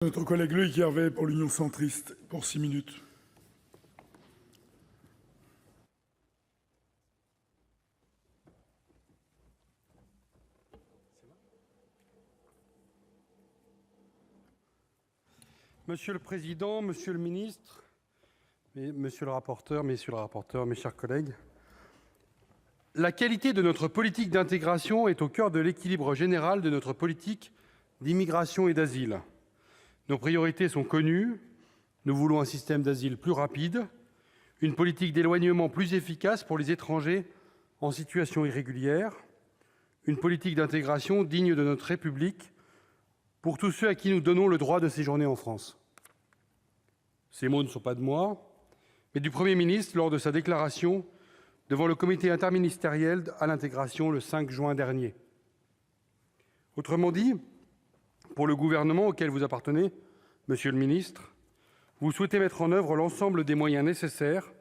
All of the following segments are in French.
Notre collègue Loïc Hervé pour l'Union centriste, pour 6 minutes. Monsieur le Président, Monsieur le Ministre, Monsieur le rapporteur, Messieurs le rapporteur, mes chers collègues, la qualité de notre politique d'intégration est au cœur de l'équilibre général de notre politique d'immigration et d'asile. Nos priorités sont connues. Nous voulons un système d'asile plus rapide, une politique d'éloignement plus efficace pour les étrangers en situation irrégulière, une politique d'intégration digne de notre République pour tous ceux à qui nous donnons le droit de séjourner en France. Ces mots ne sont pas de moi, mais du Premier ministre lors de sa déclaration devant le comité interministériel à l'intégration le 5 juin dernier. Autrement dit, pour le gouvernement auquel vous appartenez, Monsieur le ministre, vous souhaitez mettre en œuvre l'ensemble des moyens nécessaires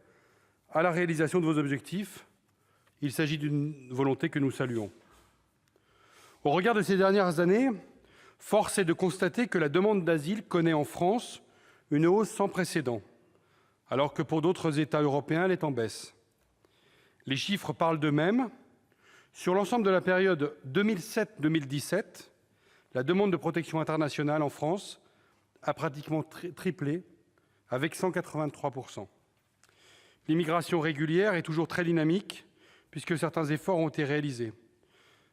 à la réalisation de vos objectifs. Il s'agit d'une volonté que nous saluons. Au regard de ces dernières années, force est de constater que la demande d'asile connaît en France une hausse sans précédent, alors que pour d'autres États européens, elle est en baisse. Les chiffres parlent d'eux-mêmes. Sur l'ensemble de la période 2007-2017, la demande de protection internationale en France a pratiquement triplé, avec 183%. L'immigration régulière est toujours très dynamique, puisque certains efforts ont été réalisés.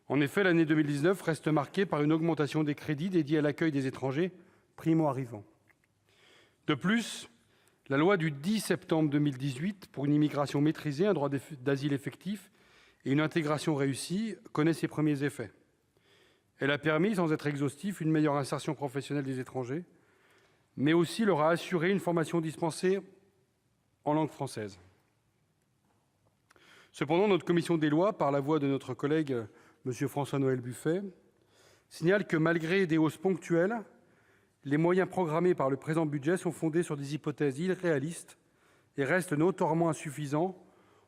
En effet, l'année 2019 reste marquée par une augmentation des crédits dédiés à l'accueil des étrangers primo-arrivants. De plus, la loi du 10 septembre 2018 pour une immigration maîtrisée, un droit d'asile effectif et une intégration réussie connaît ses premiers effets. Elle a permis, sans être exhaustif, une meilleure insertion professionnelle des étrangers, mais aussi leur a assuré une formation dispensée en langue française. Cependant, notre commission des lois, par la voix de notre collègue M. François-Noël Buffet, signale que malgré des hausses ponctuelles, les moyens programmés par le présent budget sont fondés sur des hypothèses irréalistes et restent notoirement insuffisants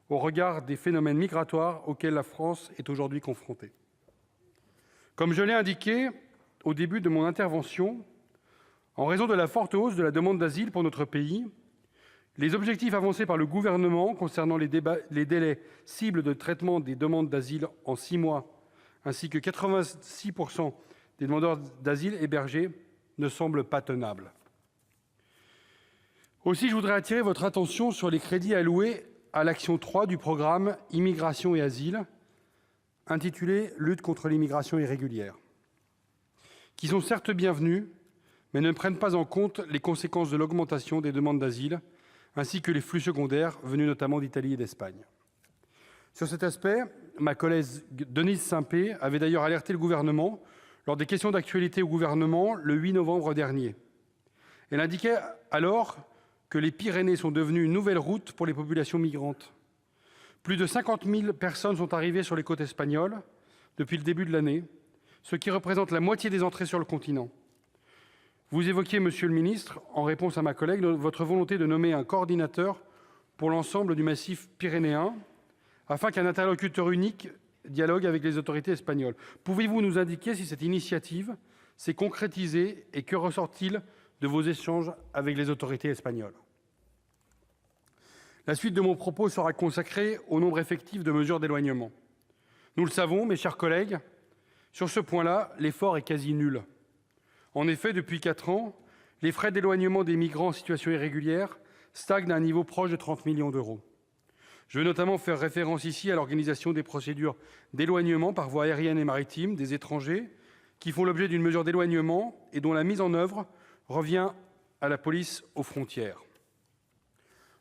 au regard des phénomènes migratoires auxquels la France est aujourd'hui confrontée. Comme je l'ai indiqué au début de mon intervention, en raison de la forte hausse de la demande d'asile pour notre pays, les objectifs avancés par le Gouvernement concernant les délais cibles de traitement des demandes d'asile en 6 mois, ainsi que 86% des demandeurs d'asile hébergés, ne semblent pas tenables. Aussi, je voudrais attirer votre attention sur les crédits alloués à l'action 3 du programme Immigration et Asile, intitulé « Lutte contre l'immigration irrégulière », qui sont certes bienvenus, mais ne prennent pas en compte les conséquences de l'augmentation des demandes d'asile, ainsi que les flux secondaires venus notamment d'Italie et d'Espagne. Sur cet aspect, ma collègue Denise Saint-Pé avait d'ailleurs alerté le gouvernement lors des questions d'actualité au gouvernement le 8 novembre dernier. Elle indiquait alors que les Pyrénées sont devenues une nouvelle route pour les populations migrantes. Plus de 50 000 personnes sont arrivées sur les côtes espagnoles depuis le début de l'année, ce qui représente la moitié des entrées sur le continent. Vous évoquiez, Monsieur le ministre, en réponse à ma collègue, votre volonté de nommer un coordinateur pour l'ensemble du massif pyrénéen, afin qu'un interlocuteur unique dialogue avec les autorités espagnoles. Pouvez-vous nous indiquer si cette initiative s'est concrétisée et que ressort-il de vos échanges avec les autorités espagnoles? La suite de mon propos sera consacrée au nombre effectif de mesures d'éloignement. Nous le savons, mes chers collègues, sur ce point-là, l'effort est quasi nul. En effet, depuis 4 ans, les frais d'éloignement des migrants en situation irrégulière stagnent à un niveau proche de 30 millions d'euros. Je veux notamment faire référence ici à l'organisation des procédures d'éloignement par voie aérienne et maritime des étrangers qui font l'objet d'une mesure d'éloignement et dont la mise en œuvre revient à la police aux frontières.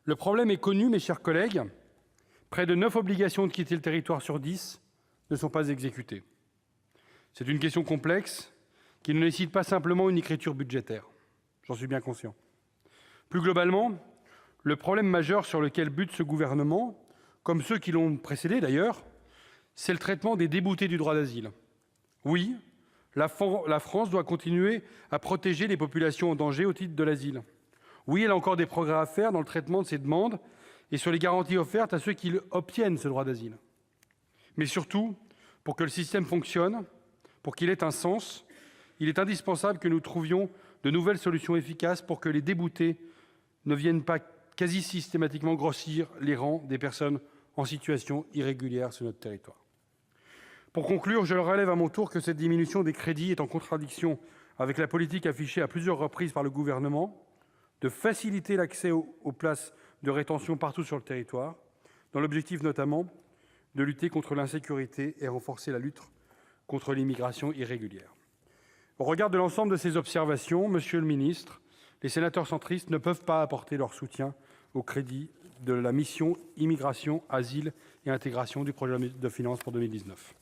Le problème est connu, mes chers collègues. Près de 9 obligations de quitter le territoire sur 10 ne sont pas exécutées. C'est une question complexe qui ne nécessite pas simplement une écriture budgétaire. J'en suis bien conscient. Plus globalement, le problème majeur sur lequel bute ce gouvernement, comme ceux qui l'ont précédé d'ailleurs, c'est le traitement des déboutés du droit d'asile. Oui, la France doit continuer à protéger les populations en danger au titre de l'asile. Oui, elle a encore des progrès à faire dans le traitement de ces demandes et sur les garanties offertes à ceux qui obtiennent ce droit d'asile. Mais surtout, pour que le système fonctionne, pour qu'il ait un sens, il est indispensable que nous trouvions de nouvelles solutions efficaces pour que les déboutés ne viennent pas quasi systématiquement grossir les rangs des personnes en situation irrégulière sur notre territoire. Pour conclure, je relève à mon tour que cette diminution des crédits est en contradiction avec la politique affichée à plusieurs reprises par le Gouvernement de faciliter l'accès aux places de rétention partout sur le territoire, dans l'objectif notamment de lutter contre l'insécurité et renforcer la lutte contre l'immigration irrégulière. Au regard de l'ensemble de ces observations, monsieur le ministre, les sénateurs centristes ne peuvent pas apporter leur soutien aux crédits de la mission Immigration, Asile et Intégration du projet de finances pour 2019.